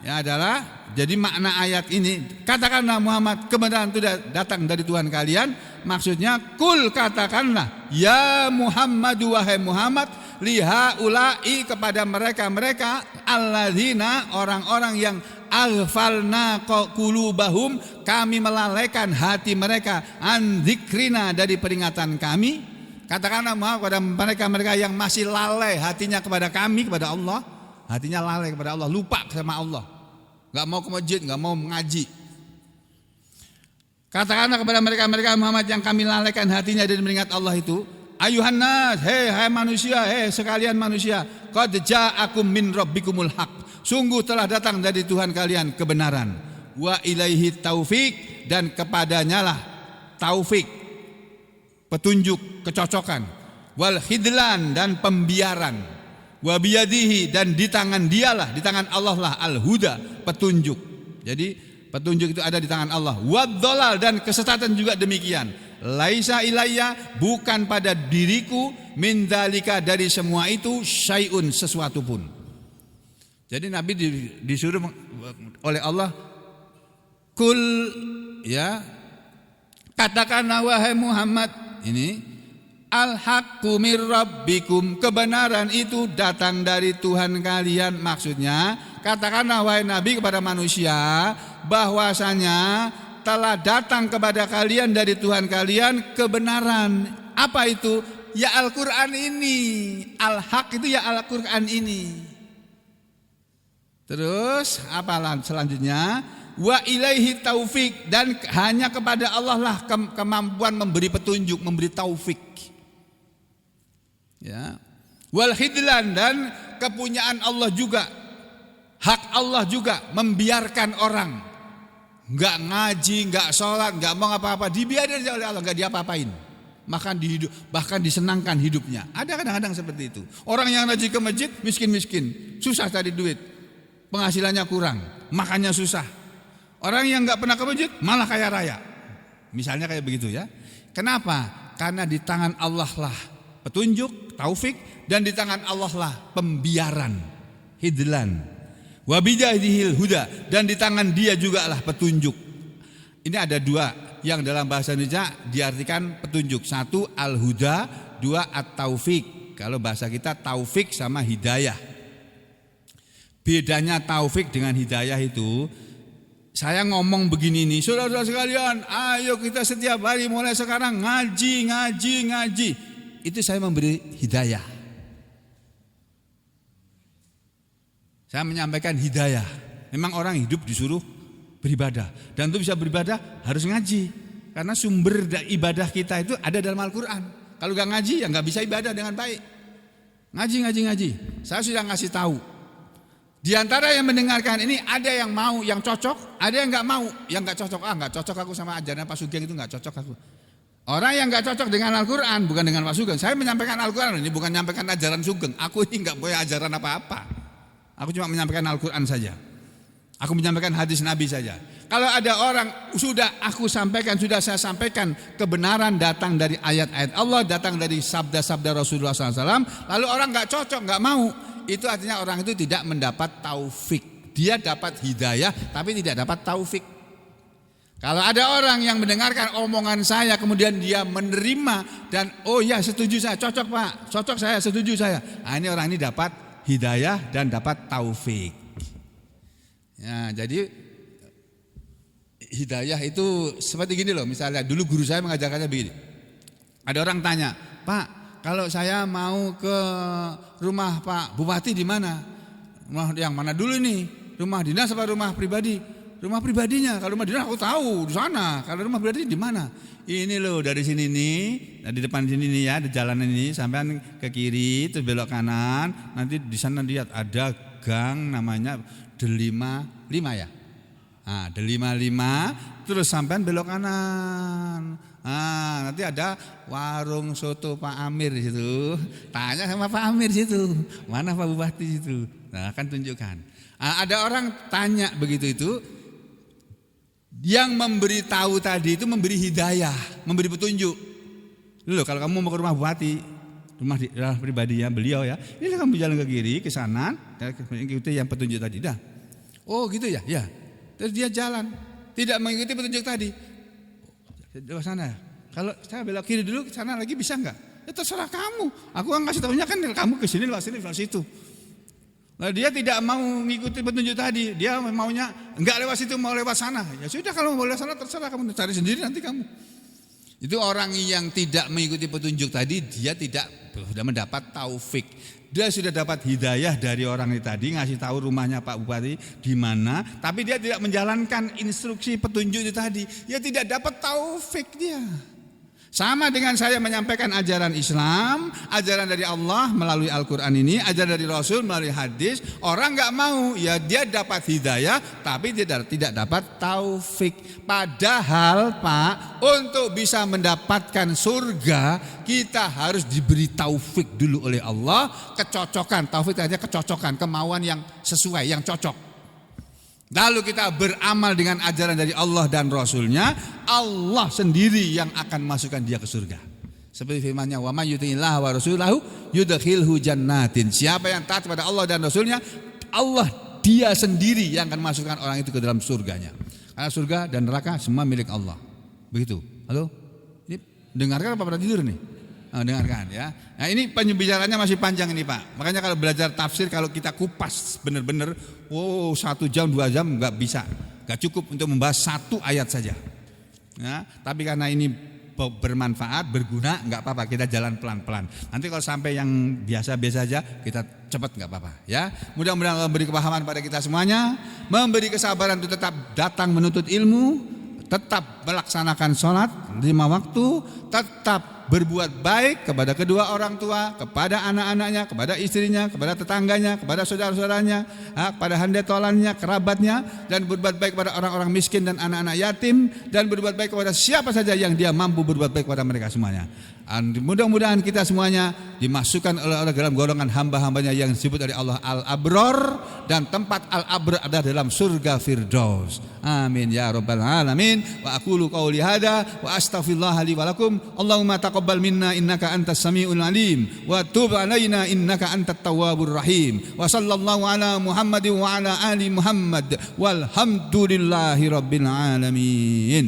ya adalah, jadi makna ayat ini, katakanlah Muhammad, kebenaran itu datang dari Tuhan kalian. Maksudnya kul, katakanlah ya Muhammad, wahai Muhammad, lihaulai, kepada mereka alladzina, orang-orang yang aghfalna qulubahum, kami melalaikan hati mereka, an dzikrina, dari peringatan kami. Katakanlah kepada mereka yang masih lalai hatinya kepada kami, kepada Allah, hatinya lalai kepada Allah, lupa sama Allah, nggak mau ke masjid, nggak mau mengaji. Katakanlah kepada mereka Muhammad yang kami lalaikan hatinya dari mengingat Allah itu, ayuhan nas, hai manusia, sekalian manusia, qad ja'akum min rabbikumul haq, sungguh telah datang dari Tuhan kalian kebenaran, wa ilaihi taufik, dan kepadanya lah taufik, petunjuk, kecocokan, wal khidlan, dan pembiaran, wa biyadihi, dan di tangan dialah, di tangan Allah lah, al-huda, petunjuk. Jadi petunjuk itu ada di tangan Allah. Wad-dhalal, dan kesesatan juga demikian. Laisa ilayya, bukan pada diriku, min dzalika, dari semua itu, syai'un, sesuatu pun. Jadi Nabi disuruh oleh Allah, kul, ya, katakanlah wahai Muhammad, ini al-haqqu mir rabbikum, kebenaran itu datang dari Tuhan kalian. Maksudnya, katakanlah wahai Nabi kepada manusia, bahwasanya telah datang kepada kalian dari Tuhan kalian kebenaran. Apa itu? Ya Al-Quran ini. Al-Haq itu ya Al-Quran ini. Terus apa selanjutnya? Wa ilaihi taufik, dan hanya kepada Allah lah kemampuan memberi petunjuk, memberi taufik. Ya. Wal khidlan, dan kepunyaan Allah juga, hak Allah juga, membiarkan orang nggak ngaji, nggak sholat, nggak mau apa-apa, dibiarin oleh Allah, nggak diapa-apain, bahkan disenangkan hidupnya. Ada kadang-kadang seperti itu. Orang yang ngaji ke masjid miskin-miskin, susah cari duit, penghasilannya kurang, makannya susah. Orang yang nggak pernah ke masjid malah kaya raya, misalnya kayak begitu ya. Kenapa? Karena di tangan Allah lah petunjuk, taufik, dan di tangan Allah lah pembiaran, hidlan. Wabidahil huda, dan di tangan dia juga lah petunjuk. Ini ada dua yang dalam bahasa Indonesia diartikan petunjuk. 1 al-huda, 2 at-taufik. Kalau bahasa kita taufik sama hidayah. Bedanya taufik dengan hidayah itu, saya ngomong begini nih, saudara-saudara sekalian, ayo kita setiap hari mulai sekarang ngaji. Itu saya memberi hidayah. Saya menyampaikan hidayah. Memang orang hidup disuruh beribadah, dan untuk bisa beribadah harus ngaji, karena sumber ibadah kita itu ada dalam Al-Quran. Kalau gak ngaji ya gak bisa ibadah dengan baik. Ngaji. Saya sudah ngasih tahu. Di antara yang mendengarkan ini ada yang mau, yang cocok, ada yang gak mau, yang gak cocok. Gak cocok aku sama ajaran Pak Sugeng itu, gak cocok aku. Orang yang gak cocok dengan Al-Quran, bukan dengan Pak Sugeng. Saya menyampaikan Al-Quran, ini bukan menyampaikan ajaran Sugeng. Aku ini gak punya ajaran apa-apa. Aku cuma menyampaikan Al-Quran saja. Aku menyampaikan hadis Nabi saja. Kalau ada orang sudah saya sampaikan kebenaran datang dari ayat-ayat Allah, datang dari sabda-sabda Rasulullah SAW, lalu orang nggak cocok, nggak mau, itu artinya orang itu tidak mendapat taufik. Dia dapat hidayah, tapi tidak dapat taufik. Kalau ada orang yang mendengarkan omongan saya, kemudian dia menerima dan oh ya setuju saya, cocok Pak, cocok saya, setuju saya. Nah, ini orang ini dapat hidayah dan dapat taufik. Ya, jadi hidayah itu seperti gini loh. Misalnya dulu guru saya mengajarkannya begini. Ada orang tanya, Pak, kalau saya mau ke rumah Pak Bupati di mana? Rumah yang mana dulu nih? Rumah dinas apa rumah pribadi? Rumah pribadinya. Kalau rumah dinas aku tahu di sana. Kalau rumah pribadi di mana? Ini loh, dari sini nih, di depan sini nih ya, di jalan ini sampai ke kiri terus belok kanan. Nanti di sana lihat ada gang namanya Delima 5 ya. Nah, Delima 5 terus sampean belok kanan. Nah, nanti ada warung soto Pak Amir di situ. Tanya sama Pak Amir di situ. Mana Pak Bupati situ? Nah, akan tunjukkan. Nah, ada orang tanya begitu itu. Yang memberi tahu tadi itu memberi hidayah, memberi petunjuk. Loh, kalau kamu mau ke rumah Bupati, rumah pribadinya beliau ya, ini kamu jalan ke kiri, ke sana, ikuti yang petunjuk tadi. Dah. Oh gitu ya, ya. Terus dia jalan, tidak mengikuti petunjuk tadi. Di sana. Kalau saya belok kiri dulu, ke sana lagi bisa enggak? Ya terserah kamu. Aku kan kasih tahunya kan kamu ke sini, lewat sini, lewat situ. Nah, dia tidak mau mengikuti petunjuk tadi. Dia maunya enggak lewat situ, mau lewat sana. Ya sudah, kalau mau lewat sana terserah kamu, cari sendiri nanti kamu. Itu orang yang tidak mengikuti petunjuk tadi, dia sudah mendapat taufik. Dia sudah dapat hidayah dari orang itu tadi, ngasih tahu rumahnya Pak Bupati di mana, tapi dia tidak menjalankan instruksi petunjuk itu tadi. Dia tidak dapat taufik dia. Sama dengan saya menyampaikan ajaran Islam, ajaran dari Allah melalui Al-Quran ini, ajaran dari Rasul melalui hadis. Orang gak mau, ya dia dapat hidayah, tapi dia tidak dapat taufik. Padahal Pak, untuk bisa mendapatkan surga, kita harus diberi taufik dulu oleh Allah. Kecocokan, taufik artinya kecocokan, kemauan yang sesuai, yang cocok. Lalu kita beramal dengan ajaran dari Allah dan Rasulnya, Allah sendiri yang akan masukkan dia ke surga. Seperti firman-Nya, wa may yuti'illah wa rasulahu yudkhilhu jannatin. Siapa yang taat kepada Allah dan Rasulnya, Allah dia sendiri yang akan masukkan orang itu ke dalam surganya. Karena surga dan neraka semua milik Allah. Begitu. Halo? Ini dengarkan apa pada tidur nih? Dengarkan ya. Nah, ini pembicaranya masih panjang ini Pak. Makanya kalau belajar tafsir, kalau kita kupas benar-benar, 1 jam 2 jam nggak bisa, nggak cukup untuk membahas 1 ayat saja. Ya, tapi karena ini bermanfaat, berguna, nggak apa-apa, kita jalan pelan-pelan. Nanti kalau sampai yang biasa-biasa saja, kita cepat nggak apa-apa. Ya, mudah-mudahan Allah memberi kepahaman pada kita semuanya, memberi kesabaran untuk tetap datang menuntut ilmu, tetap melaksanakan sholat 5 waktu, tetap berbuat baik kepada kedua orang tua, kepada anak-anaknya, kepada istrinya, kepada tetangganya, kepada saudara-saudaranya, kepada handetolannya, kerabatnya, dan berbuat baik kepada orang-orang miskin dan anak-anak yatim, dan berbuat baik kepada siapa saja yang dia mampu berbuat baik kepada mereka semuanya. Mudah-mudahan kita semuanya dimasukkan oleh Allah dalam golongan hamba-hambanya yang disebut oleh Allah Al-Abror, dan tempat Al-Abror ada dalam surga Firdaus. Amin ya rabbal alamin. Wa aqulu qauli hada wa astaghfirullah li wa lakum. Allahumma taqabbal minna innaka antas samiul alim wa tub alaina innaka antat tawwabur rahim. Wa sallallahu ala Muhammadin wa ala ali Muhammad walhamdulillahi rabbil alamin.